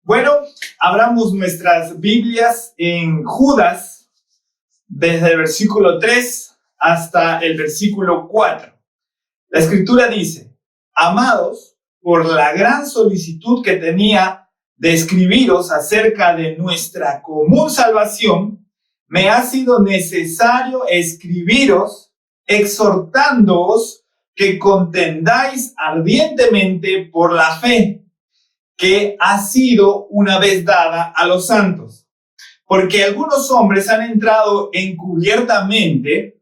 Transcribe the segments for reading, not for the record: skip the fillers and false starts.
Bueno, abramos nuestras Biblias en Judas, desde el versículo 3 hasta el versículo 4. La Escritura dice: Amados, por la gran solicitud que tenía de escribiros acerca de nuestra común salvación, me ha sido necesario escribiros, exhortándoos que contendáis ardientemente por la fe que ha sido una vez dada a los santos. Porque algunos hombres han entrado encubiertamente,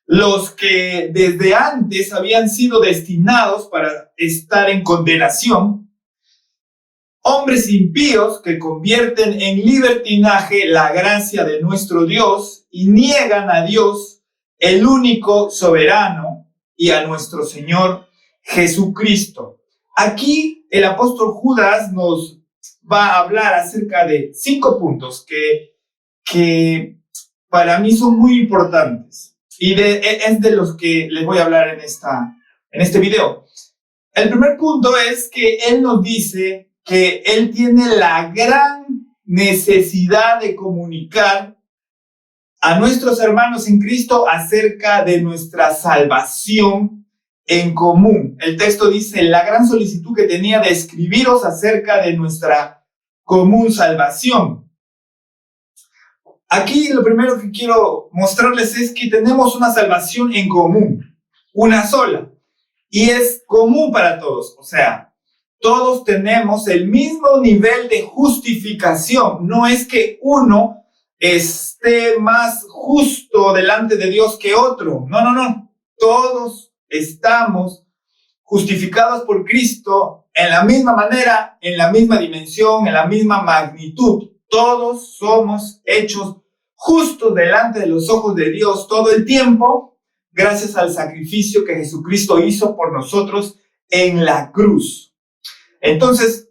los que desde antes habían sido destinados para estar en condenación, hombres impíos que convierten en libertinaje la gracia de nuestro Dios y niegan a Dios, el único soberano, y a nuestro Señor Jesucristo. Aquí el apóstol Judas nos va a hablar acerca de 5 puntos que para mí son muy importantes y es de los que les voy a hablar en este video. El primer punto es que él nos dice que él tiene la gran necesidad de comunicar a nuestros hermanos en Cristo acerca de nuestra salvación en común. El texto dice: la gran solicitud que tenía de escribiros acerca de nuestra común salvación. Aquí lo primero que quiero mostrarles es que tenemos una salvación en común, una sola, y es común para todos. O sea, todos tenemos el mismo nivel de justificación. No es que uno esté más justo delante de Dios que otro. No. Todos estamos justificados por Cristo en la misma manera, en la misma dimensión, en la misma magnitud. Todos somos hechos justos delante de los ojos de Dios todo el tiempo, gracias al sacrificio que Jesucristo hizo por nosotros en la cruz. Entonces,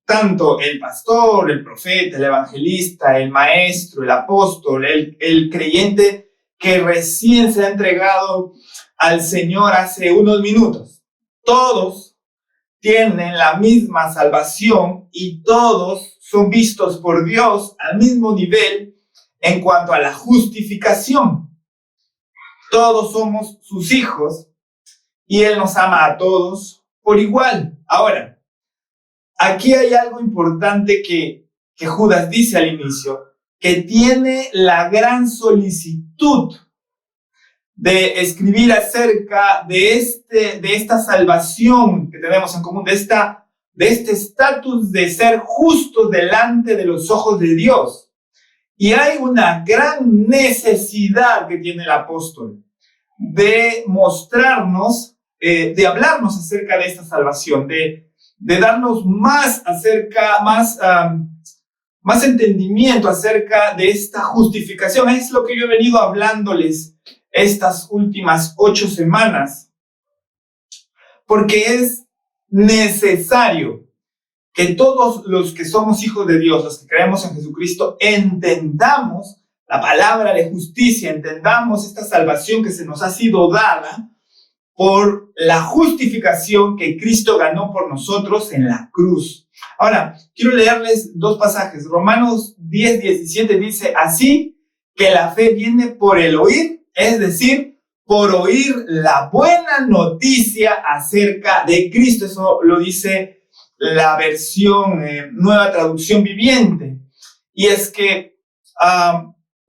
tanto el pastor, el profeta, el evangelista, el maestro, el apóstol, el creyente que recién se ha entregado al Señor hace unos minutos, todos tienen la misma salvación y todos son vistos por Dios al mismo nivel en cuanto a la justificación. Todos somos sus hijos y Él nos ama a todos por igual. Ahora, aquí hay algo importante que Judas dice al inicio, que tiene la gran solicitud de escribir acerca de esta salvación que tenemos en común, de este estatus de ser justos delante de los ojos de Dios. Y hay una gran necesidad que tiene el apóstol de mostrarnos, de hablarnos acerca de esta salvación, de darnos más entendimiento acerca de esta justificación. Es lo que yo he venido hablándoles estas últimas 8 semanas, porque es necesario que todos los que somos hijos de Dios, los que creemos en Jesucristo, entendamos la palabra de justicia, entendamos esta salvación que se nos ha sido dada por la justificación que Cristo ganó por nosotros en la cruz. Ahora, quiero leerles 2 pasajes. Romanos 10:17 dice: así que la fe viene por el oír, es decir, por oír la buena noticia acerca de Cristo. Eso lo dice la versión Nueva Traducción Viviente. Y es que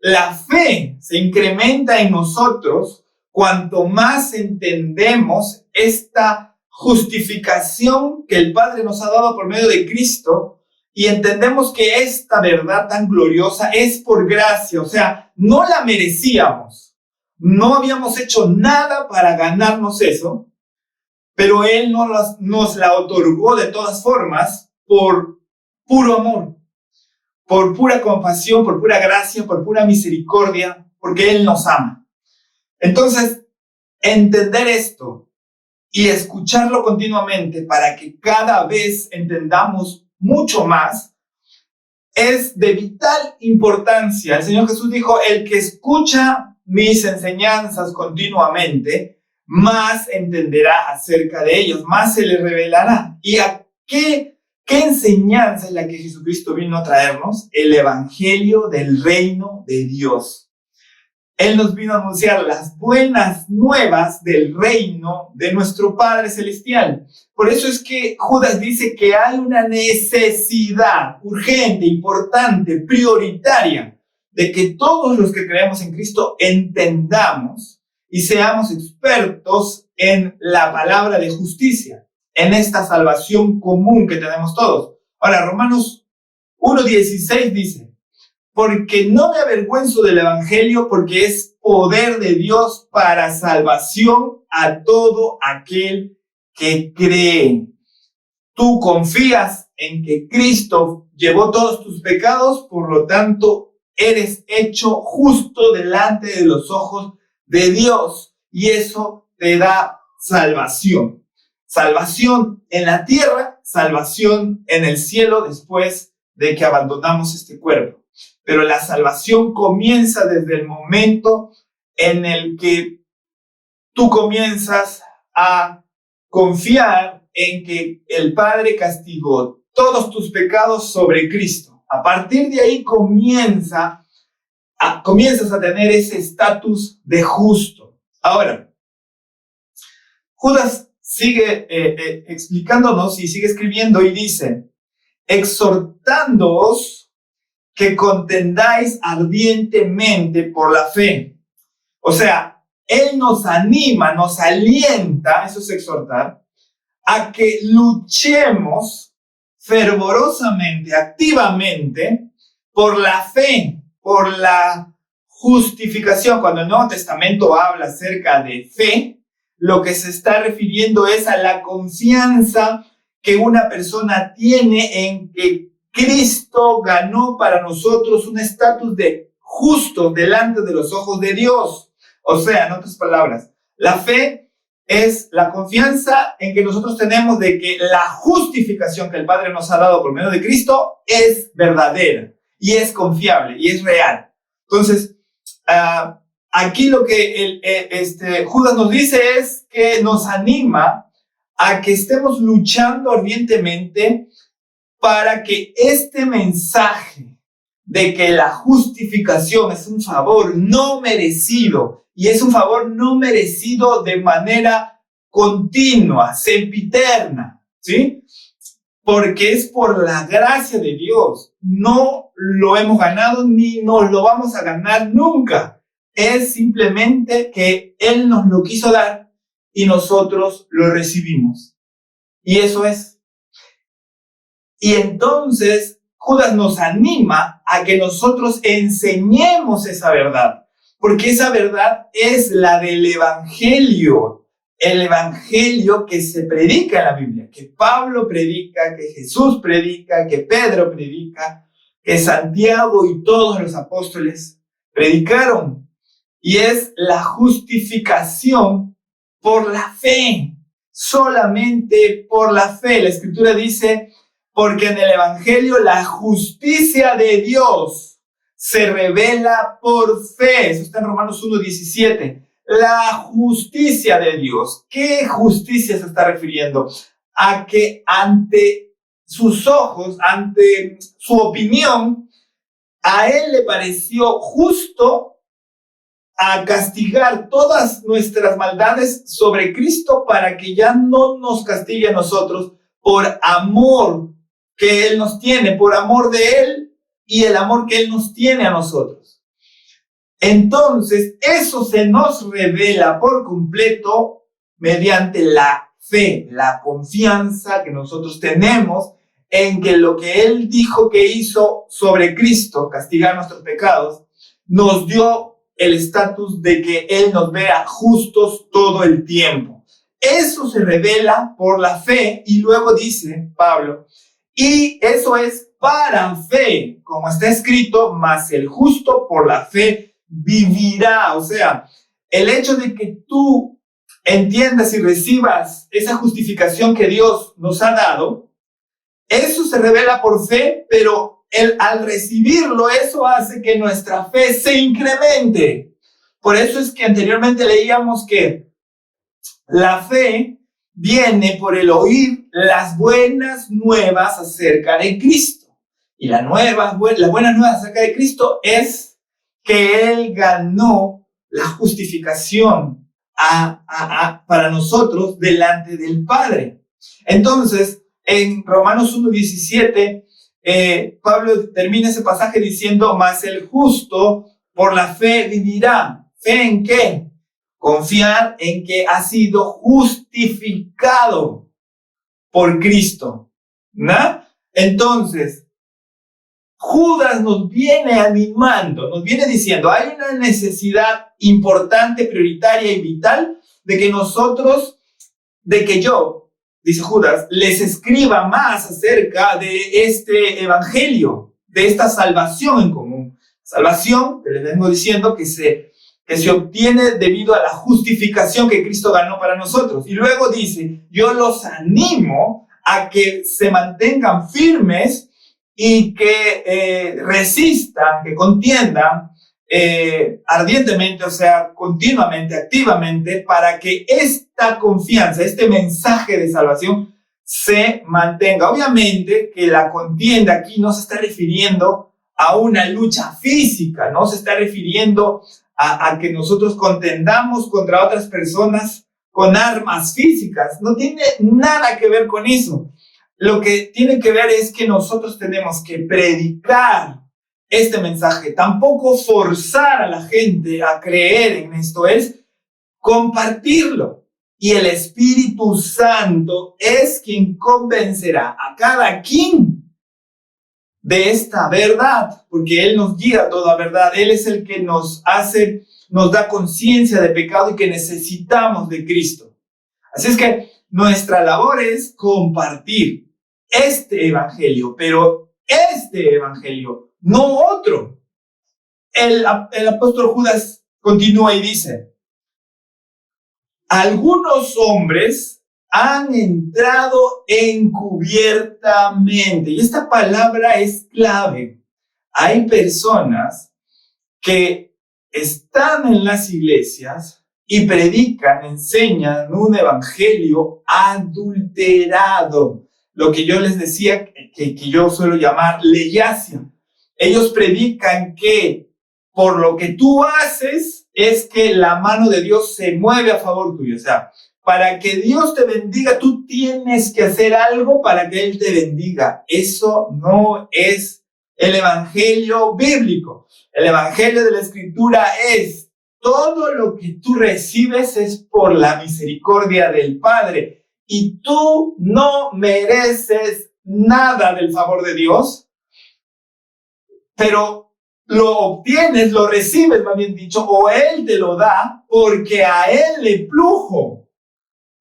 la fe se incrementa en nosotros cuanto más entendemos esta justificación que el Padre nos ha dado por medio de Cristo y entendemos que esta verdad tan gloriosa es por gracia. O sea, no la merecíamos. No habíamos hecho nada para ganarnos eso, pero Él nos la otorgó de todas formas por puro amor, por pura compasión, por pura gracia, por pura misericordia, porque Él nos ama. Entonces, entender esto y escucharlo continuamente para que cada vez entendamos mucho más es de vital importancia. El Señor Jesús dijo: el que escucha mis enseñanzas continuamente, más entenderá acerca de ellos, más se le revelará. ¿Y a qué ¿Qué enseñanza es la que Jesucristo vino a traernos? El evangelio del reino de Dios. Él nos vino a anunciar las buenas nuevas del reino de nuestro Padre Celestial. Por eso es que Judas dice que hay una necesidad urgente, importante, prioritaria, de que todos los que creemos en Cristo entendamos y seamos expertos en la palabra de justicia, en esta salvación común que tenemos todos. Ahora, Romanos 1:16 dice: porque no me avergüenzo del evangelio, porque es poder de Dios para salvación a todo aquel que cree. Tú confías en que Cristo llevó todos tus pecados, por lo tanto, eres hecho justo delante de los ojos de Dios, y eso te da salvación. Salvación en la tierra, salvación en el cielo después de que abandonamos este cuerpo. Pero la salvación comienza desde el momento en el que tú comienzas a confiar en que el Padre castigó todos tus pecados sobre Cristo. A partir de ahí comienzas a tener ese estatus de justo. Ahora, Judas sigue explicándonos y sigue escribiendo y dice: exhortándoos que contendáis ardientemente por la fe. O sea, Él nos anima, nos alienta, eso es exhortar, a que luchemos fervorosamente, activamente, por la fe, por la justificación. Cuando el Nuevo Testamento habla acerca de fe, lo que se está refiriendo es a la confianza que una persona tiene en que Cristo ganó para nosotros un estatus de justo delante de los ojos de Dios. O sea, en otras palabras, la fe es la confianza en que nosotros tenemos de que la justificación que el Padre nos ha dado por medio de Cristo es verdadera y es confiable y es real. Entonces, aquí lo que Judas nos dice es que nos anima a que estemos luchando ardientemente para que este mensaje de que la justificación es un favor no merecido, y es un favor no merecido de manera continua, sempiterna, ¿sí? Porque es por la gracia de Dios. No lo hemos ganado ni nos lo vamos a ganar nunca. Es simplemente que Él nos lo quiso dar y nosotros lo recibimos. Y eso es. Y entonces Judas nos anima a que nosotros enseñemos esa verdad, porque esa verdad es la del evangelio, el evangelio que se predica en la Biblia, que Pablo predica, que Jesús predica, que Pedro predica, que Santiago y todos los apóstoles predicaron, y es la justificación por la fe, solamente por la fe. La Escritura dice: porque en el evangelio la justicia de Dios se revela por fe. Eso está en Romanos 1:17. La justicia de Dios. ¿Qué justicia se está refiriendo? A que ante sus ojos, ante su opinión, a Él le pareció justo a castigar todas nuestras maldades sobre Cristo para que ya no nos castigue a nosotros, por amor que Él nos tiene, por amor de Él y el amor que Él nos tiene a nosotros. Entonces, eso se nos revela por completo mediante la fe, la confianza que nosotros tenemos en que lo que Él dijo que hizo sobre Cristo, castigar nuestros pecados, nos dio el estatus de que Él nos vea justos todo el tiempo. Eso se revela por la fe, y luego dice Pablo: y eso es para fe, como está escrito, mas el justo por la fe vivirá. O sea, el hecho de que tú entiendas y recibas esa justificación que Dios nos ha dado, eso se revela por fe, pero al recibirlo, eso hace que nuestra fe se incremente. Por eso es que anteriormente leíamos que la fe viene por el oír las buenas nuevas acerca de Cristo. Y la buena nueva acerca de Cristo es que Él ganó la justificación para nosotros delante del Padre. Entonces, en Romanos 1:17, Pablo termina ese pasaje diciendo: mas el justo por la fe vivirá. ¿Fe en qué? Confiar en que ha sido justificado por Cristo, ¿no? Entonces, Judas nos viene animando, nos viene diciendo: hay una necesidad importante, prioritaria y vital de que nosotros, de que yo, dice Judas, les escriba más acerca de este evangelio, de esta salvación en común. Salvación, que les vengo diciendo, que se obtiene debido a la justificación que Cristo ganó para nosotros. Y luego dice: yo los animo a que se mantengan firmes y que resistan, que contiendan ardientemente, o sea, continuamente, activamente, para que esta confianza, este mensaje de salvación se mantenga. Obviamente que la contienda aquí no se está refiriendo a una lucha física, no se está refiriendo a que nosotros contendamos contra otras personas con armas físicas. No tiene nada que ver con eso. Lo que tiene que ver es que nosotros tenemos que predicar este mensaje, tampoco forzar a la gente a creer en esto, es compartirlo. Y el Espíritu Santo es quien convencerá a cada quien de esta verdad, porque Él nos guía a toda verdad. Él es el que nos da conciencia de pecado y que necesitamos de Cristo. Así es que nuestra labor es compartir este evangelio, pero este evangelio, no otro. El apóstol Judas continúa y dice: algunos hombres han entrado encubiertamente. Y esta palabra es clave. Hay personas que están en las iglesias y predican, enseñan un evangelio adulterado. Lo que yo les decía, que yo suelo llamar leyacia. Ellos predican que por lo que tú haces es que la mano de Dios se mueve a favor tuyo. O sea, para que Dios te bendiga, tú tienes que hacer algo para que Él te bendiga. Eso no es el evangelio bíblico. El evangelio de la Escritura es: todo lo que tú recibes es por la misericordia del Padre. Y tú no mereces nada del favor de Dios, pero lo obtienes, lo recibes, más bien dicho, o Él te lo da porque a Él le plujo.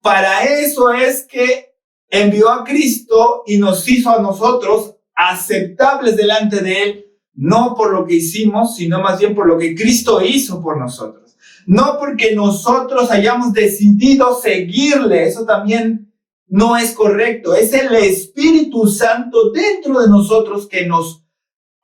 Para eso es que envió a Cristo y nos hizo a nosotros aceptables delante de Él, no por lo que hicimos, sino más bien por lo que Cristo hizo por nosotros. No porque nosotros hayamos decidido seguirle, eso también no es correcto. Es el Espíritu Santo dentro de nosotros que nos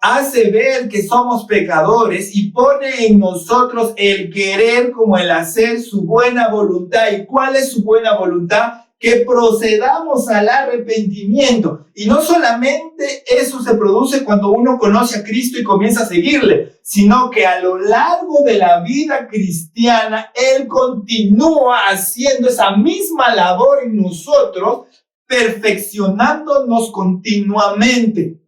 hace ver que somos pecadores y pone en nosotros el querer como el hacer su buena voluntad. ¿Y cuál es su buena voluntad? Que procedamos al arrepentimiento. Y no solamente eso se produce cuando uno conoce a Cristo y comienza a seguirle, sino que a lo largo de la vida cristiana, Él continúa haciendo esa misma labor en nosotros, perfeccionándonos continuamente.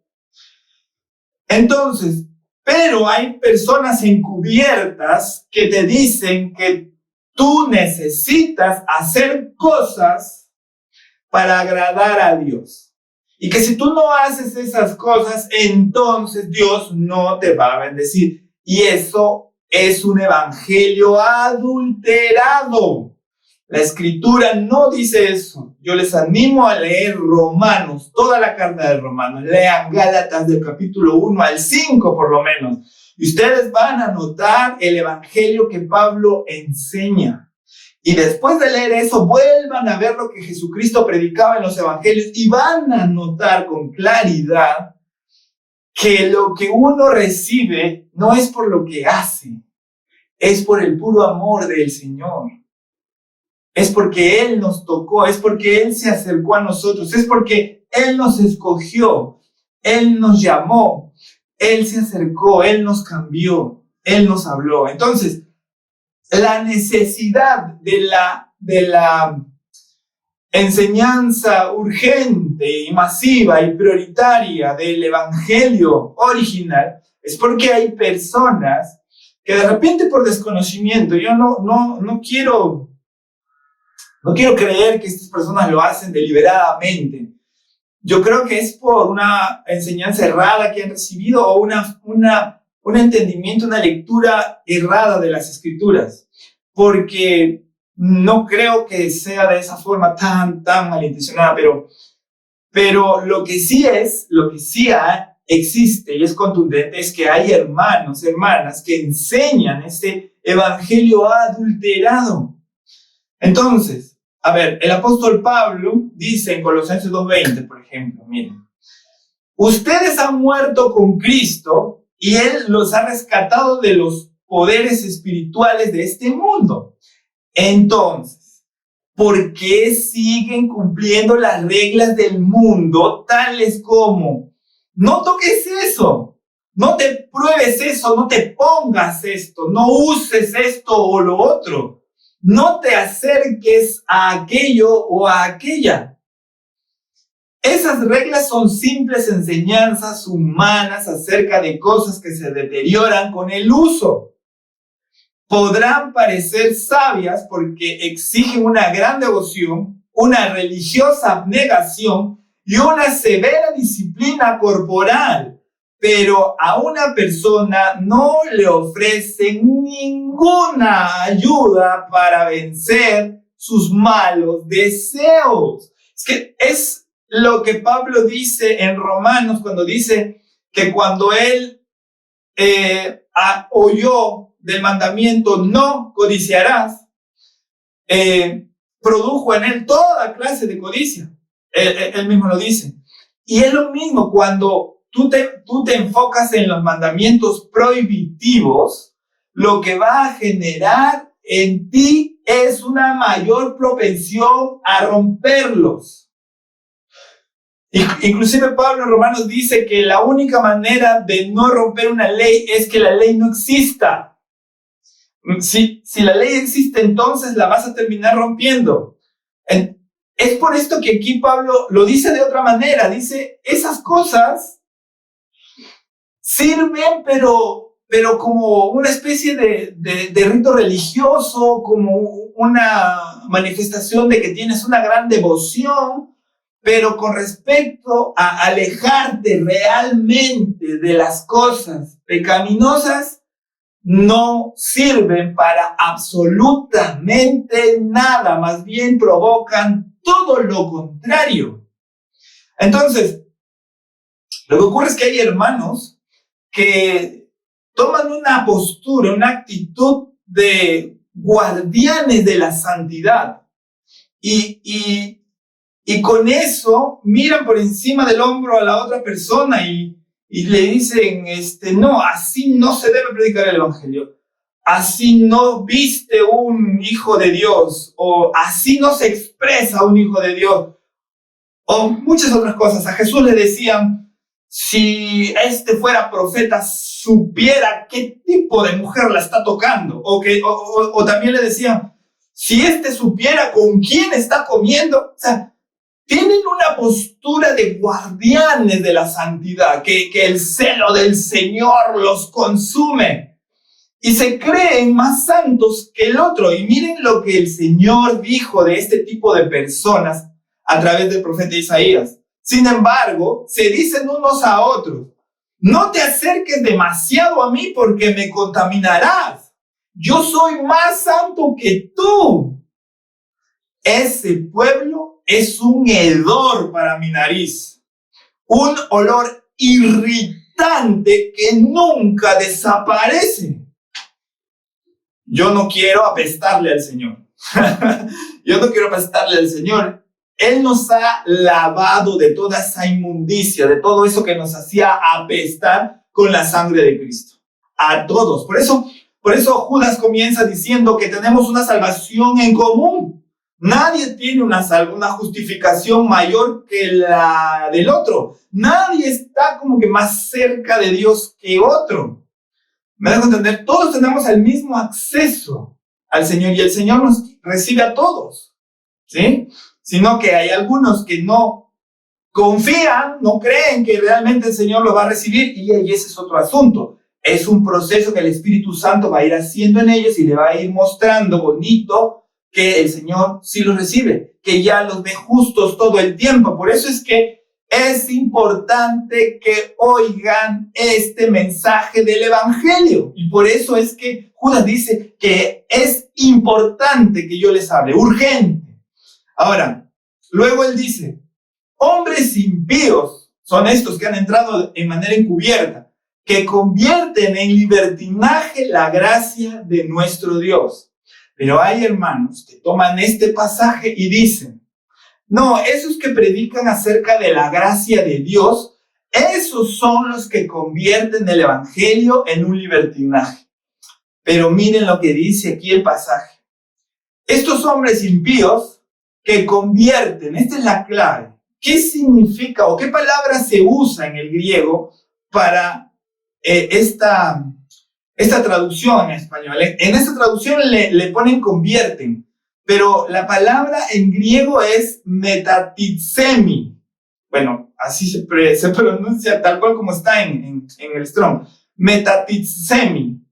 Entonces, pero hay personas encubiertas que te dicen que tú necesitas hacer cosas para agradar a Dios. Y que si tú no haces esas cosas, entonces Dios no te va a bendecir. Y eso es un evangelio adulterado. La Escritura no dice eso. Yo les animo a leer Romanos, toda la carta de Romanos. Lean Gálatas del capítulo 1 al 5 por lo menos. Y ustedes van a notar el evangelio que Pablo enseña. Y después de leer eso, vuelvan a ver lo que Jesucristo predicaba en los evangelios y van a notar con claridad que lo que uno recibe no es por lo que hace, es por el puro amor del Señor. es porque Él nos tocó, es porque Él se acercó a nosotros, es porque Él nos escogió, Él nos llamó, Él se acercó, Él nos cambió, Él nos habló. Entonces, la necesidad de la enseñanza urgente y masiva y prioritaria del evangelio original es porque hay personas que de repente por desconocimiento, yo no quiero creer que estas personas lo hacen deliberadamente. Yo creo que es por una enseñanza errada que han recibido o un entendimiento, una lectura errada de las escrituras, porque no creo que sea de esa forma tan malintencionada, pero lo que sí existe y es contundente es que hay hermanos, hermanas que enseñan este evangelio adulterado. Entonces, a ver, el apóstol Pablo dice en Colosenses 2:20, por ejemplo, miren, ustedes han muerto con Cristo y Él los ha rescatado de los poderes espirituales de este mundo. Entonces, ¿por qué siguen cumpliendo las reglas del mundo, tales como no toques eso, no te pruebes eso, no te pongas esto, no uses esto o lo otro, no te acerques a aquello o a aquella? Esas reglas son simples enseñanzas humanas acerca de cosas que se deterioran con el uso. Podrán parecer sabias porque exigen una gran devoción, una religiosa abnegación y una severa disciplina corporal, pero a una persona no le ofrecen ninguna ayuda para vencer sus malos deseos. Es que es lo que Pablo dice en Romanos cuando dice que cuando él oyó del mandamiento no codiciarás, produjo en él toda clase de codicia. Él mismo lo dice. Y es lo mismo cuando tú te enfocas en los mandamientos prohibitivos, lo que va a generar en ti es una mayor propensión a romperlos. Inclusive Pablo en Romanos dice que la única manera de no romper una ley es que la ley no exista. Si la ley existe, entonces la vas a terminar rompiendo. Es por esto que aquí Pablo lo dice de otra manera. Dice, esas cosas sirven, pero como una especie de rito religioso, como una manifestación de que tienes una gran devoción, pero con respecto a alejarte realmente de las cosas pecaminosas, no sirven para absolutamente nada, más bien provocan todo lo contrario. Entonces, lo que ocurre es que hay hermanos que toman una postura, una actitud de guardianes de la santidad y con eso miran por encima del hombro a la otra persona y le dicen, no, así no se debe predicar el evangelio, así no viste un hijo de Dios, o así no se expresa un hijo de Dios, o muchas otras cosas. A Jesús le decían, si fuera profeta, supiera qué tipo de mujer la está tocando, o también le decían, si supiera con quién está comiendo. O sea, tienen una postura de guardianes de la santidad, que el celo del Señor los consume y se creen más santos que el otro. Y miren lo que el Señor dijo de este tipo de personas a través del profeta Isaías. Sin embargo, se dicen unos a otros, no te acerques demasiado a mí porque me contaminarás. Yo soy más santo que tú. Ese pueblo es un hedor para mi nariz, un olor irritante que nunca desaparece. Yo no quiero apestarle al Señor. Yo no quiero apestarle al Señor. Él nos ha lavado de toda esa inmundicia, de todo eso que nos hacía apestar con la sangre de Cristo. A todos. Por eso Judas comienza diciendo que tenemos una salvación en común. Nadie tiene una justificación mayor que la del otro. Nadie está como que más cerca de Dios que otro. ¿Me dejo entender? Todos tenemos el mismo acceso al Señor y el Señor nos recibe a todos, ¿sí? Sino que hay algunos que no confían, no creen que realmente el Señor los va a recibir y ese es otro asunto. Es un proceso que el Espíritu Santo va a ir haciendo en ellos y le va a ir mostrando bonito que el Señor sí los recibe, que ya los ve justos todo el tiempo. Por eso es que es importante que oigan este mensaje del Evangelio. Y por eso es que Judas dice que es importante que yo les hable, urgente. Ahora, luego él dice, hombres impíos son estos que han entrado en manera encubierta, que convierten en libertinaje la gracia de nuestro Dios. Pero hay hermanos que toman este pasaje y dicen, no, esos que predican acerca de la gracia de Dios, esos son los que convierten el evangelio en un libertinaje. Pero miren lo que dice aquí el pasaje. Estos hombres impíos que convierten, esta es la clave. ¿Qué significa o qué palabra se usa en el griego para esta traducción en español? En esta traducción le ponen convierten. Pero la palabra en griego es metatitsemi. Bueno, así se pronuncia tal cual como está en el Strong. Metatitsemi,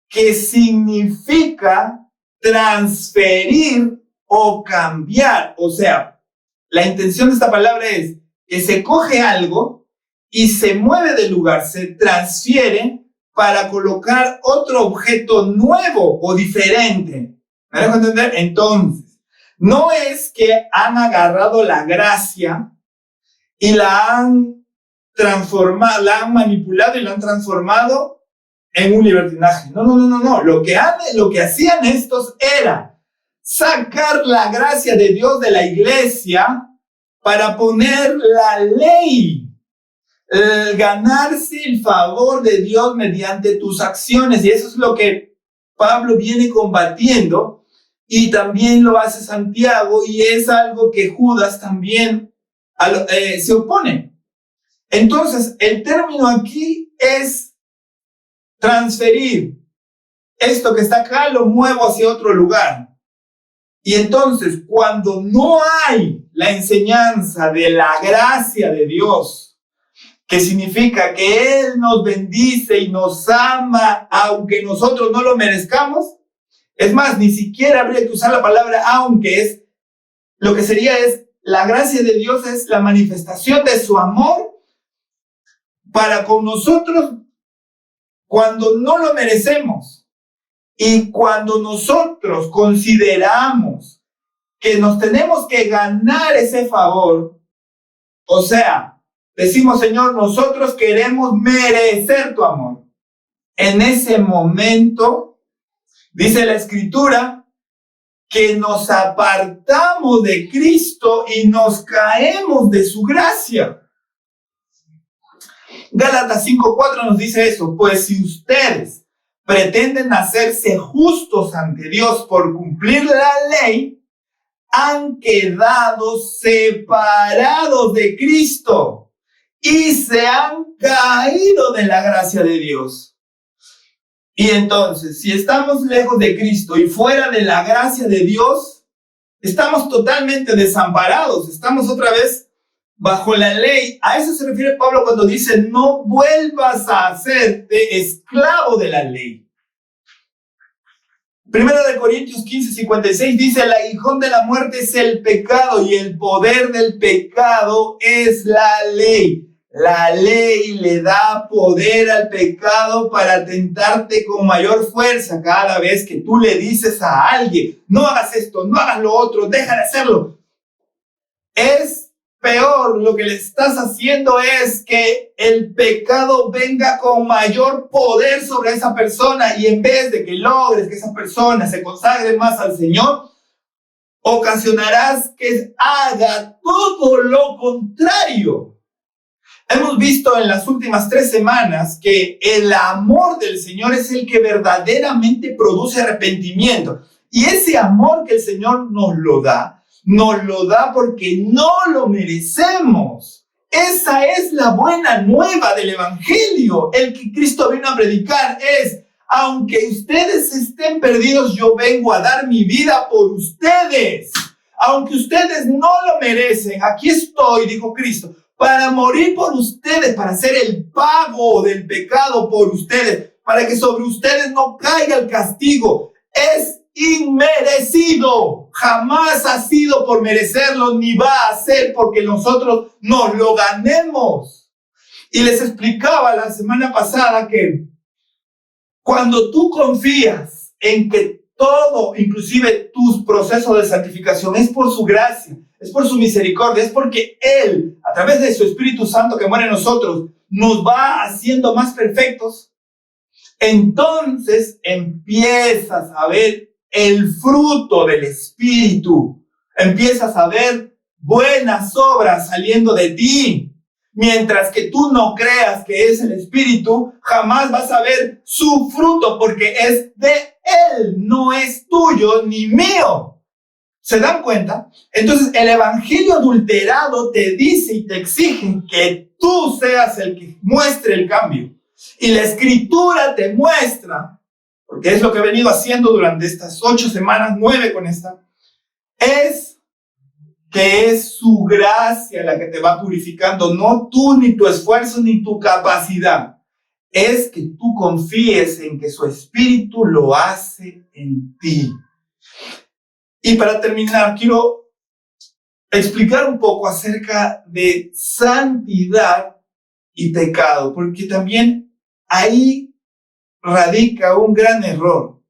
que significa transferir o cambiar. O sea, la intención de esta palabra es que se coge algo y se mueve de lugar, se transfiere para colocar otro objeto nuevo o diferente. ¿Me dejo entender? Entonces, no es que han agarrado la gracia y la han transformado, la han manipulado y la han transformado en un libertinaje. No. Lo que hacían estos era sacar la gracia de Dios de la iglesia para poner la ley, ganarse el favor de Dios mediante tus acciones. Y eso es lo que Pablo viene combatiendo. Y también lo hace Santiago, y es algo que Judas también se opone. Entonces, el término aquí es transferir. Esto que está acá lo muevo hacia otro lugar. Y entonces, cuando no hay la enseñanza de la gracia de Dios, que significa que Él nos bendice y nos ama, aunque nosotros no lo merezcamos, es más, ni siquiera habría que usar la palabra aunque, es lo que sería es la gracia de Dios es la manifestación de su amor para con nosotros cuando no lo merecemos y cuando nosotros consideramos que nos tenemos que ganar ese favor. O sea, decimos, Señor, nosotros queremos merecer tu amor. En ese momento dice la Escritura que nos apartamos de Cristo y nos caemos de su gracia. Gálatas 5:4 nos dice eso. Pues si ustedes pretenden hacerse justos ante Dios por cumplir la ley, han quedado separados de Cristo y se han caído de la gracia de Dios. Y entonces, si estamos lejos de Cristo y fuera de la gracia de Dios, estamos totalmente desamparados, estamos otra vez bajo la ley. A eso se refiere Pablo cuando dice, no vuelvas a hacerte esclavo de la ley. Primera de Corintios 15:56 dice, el aguijón de la muerte es el pecado y el poder del pecado es la ley. La ley le da poder al pecado para tentarte con mayor fuerza cada vez que tú le dices a alguien, no hagas esto, no hagas lo otro, deja de hacerlo. Es peor, lo que le estás haciendo es que el pecado venga con mayor poder sobre esa persona y en vez de que logres que esa persona se consagre más al Señor, ocasionarás que haga todo lo contrario. Hemos visto en las últimas 3 semanas que el amor del Señor es el que verdaderamente produce arrepentimiento. Y ese amor que el Señor nos lo da nos lo da porque no lo merecemos. Esa es la buena nueva del Evangelio. El que Cristo vino a predicar es: aunque ustedes estén perdidos, yo vengo a dar mi vida por ustedes. Aunque ustedes no lo merecen, aquí estoy, dijo Cristo, para morir por ustedes, para hacer el pago del pecado por ustedes, para que sobre ustedes no caiga el castigo. Es inmerecido. Jamás ha sido por merecerlo, ni va a ser porque nosotros nos lo ganemos. Y les explicaba la semana pasada que cuando tú confías en que todo, inclusive tus procesos de santificación, es por su gracia, es por su misericordia, es porque Él, a través de su Espíritu Santo que muere en nosotros, nos va haciendo más perfectos, entonces empiezas a ver el fruto del Espíritu, empiezas a ver buenas obras saliendo de ti. Mientras que tú no creas que es el Espíritu, jamás vas a ver su fruto porque es de Él, no es tuyo ni mío. ¿Se dan cuenta? Entonces el Evangelio adulterado te dice y te exige que tú seas el que muestre el cambio. Y la Escritura te muestra, porque es lo que he venido haciendo durante estas 8 semanas, 9 con esta, es que es su gracia la que te va purificando, no tú, ni tu esfuerzo, ni tu capacidad. Es que tú confíes en que su Espíritu lo hace en ti. Y para terminar, quiero explicar un poco acerca de santidad y pecado, porque también ahí radica un gran error.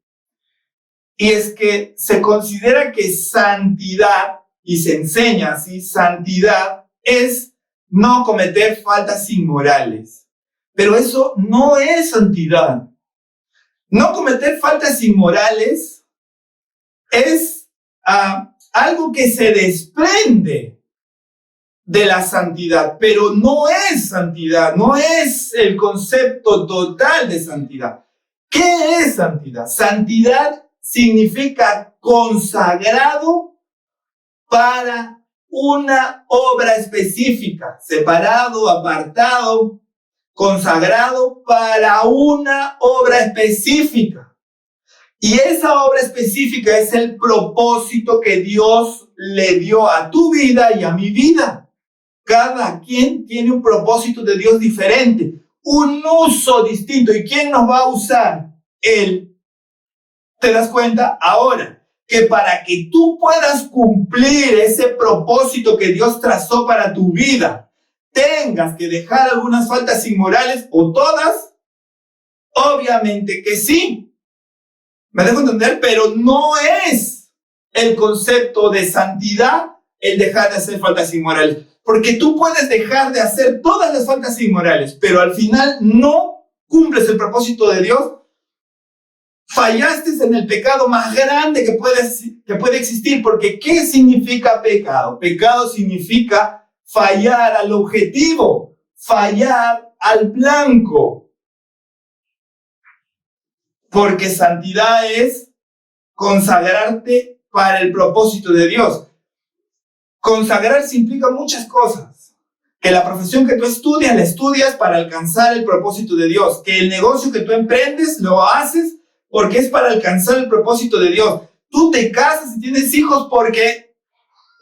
Y es que se considera que santidad, y se enseña así, santidad es no cometer faltas inmorales. Pero eso no es santidad. No cometer faltas inmorales es algo que se desprende de la santidad, pero no es santidad, no es el concepto total de santidad. ¿Qué es santidad? Santidad significa consagrado para una obra específica, separado, apartado, consagrado para una obra específica. Y esa obra específica es el propósito que Dios le dio a tu vida y a mi vida. Cada quien tiene un propósito de Dios diferente, un uso distinto. ¿Y quién nos va a usar? Él. ¿Te das cuenta? Ahora, que para que tú puedas cumplir ese propósito que Dios trazó para tu vida, tengas que dejar algunas faltas inmorales o todas, obviamente que sí. ¿Me dejo entender? Pero no es el concepto de santidad el dejar de hacer faltas inmorales. Porque tú puedes dejar de hacer todas las faltas inmorales, pero al final no cumples el propósito de Dios. Fallaste en el pecado más grande que puede existir, porque ¿qué significa pecado? Pecado significa fallar al objetivo, fallar al blanco. Porque santidad es consagrarte para el propósito de Dios. Consagrarse implica muchas cosas. Que la profesión que tú estudias, la estudias para alcanzar el propósito de Dios. Que el negocio que tú emprendes, lo haces porque es para alcanzar el propósito de Dios. Tú te casas y tienes hijos porque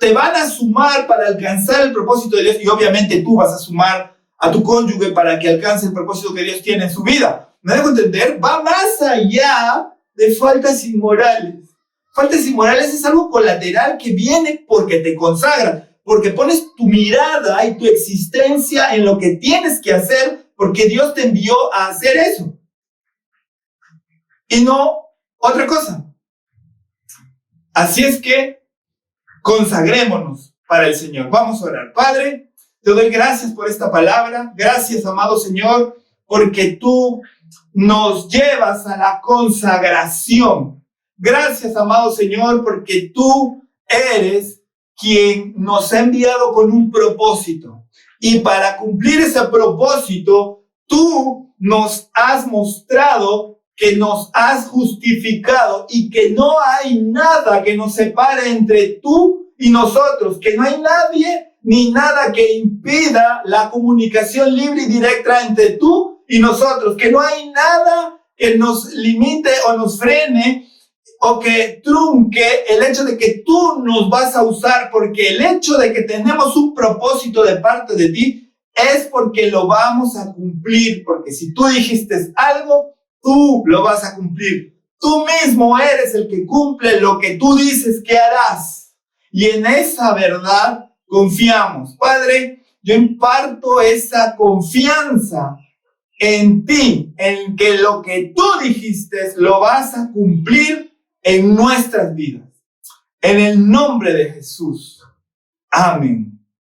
te van a sumar para alcanzar el propósito de Dios, y obviamente tú vas a sumar a tu cónyuge para que alcance el propósito que Dios tiene en su vida. ¿Me dejo entender? Va más allá de faltas inmorales. Faltas inmorales es algo colateral que viene porque te consagras, porque pones tu mirada y tu existencia en lo que tienes que hacer, porque Dios te envió a hacer eso. Y no otra cosa. Así es que consagrémonos para el Señor. Vamos a orar. Padre, te doy gracias por esta palabra. Gracias, amado Señor, porque tú nos llevas a la consagración. Gracias, amado Señor, porque tú eres quien nos ha enviado con un propósito. Y para cumplir ese propósito, tú nos has mostrado que nos has justificado y que no hay nada que nos separe entre tú y nosotros, que no hay nadie ni nada que impida la comunicación libre y directa entre tú y nosotros, que no hay nada que nos limite o nos frene o que trunque el hecho de que tú nos vas a usar, porque el hecho de que tenemos un propósito de parte de ti es porque lo vamos a cumplir, porque si tú dijiste algo, tú lo vas a cumplir. Tú mismo eres el que cumple lo que tú dices que harás. Y en esa verdad confiamos. Padre, yo imparto esa confianza en ti, en que lo que tú dijiste lo vas a cumplir en nuestras vidas. En el nombre de Jesús. Amén.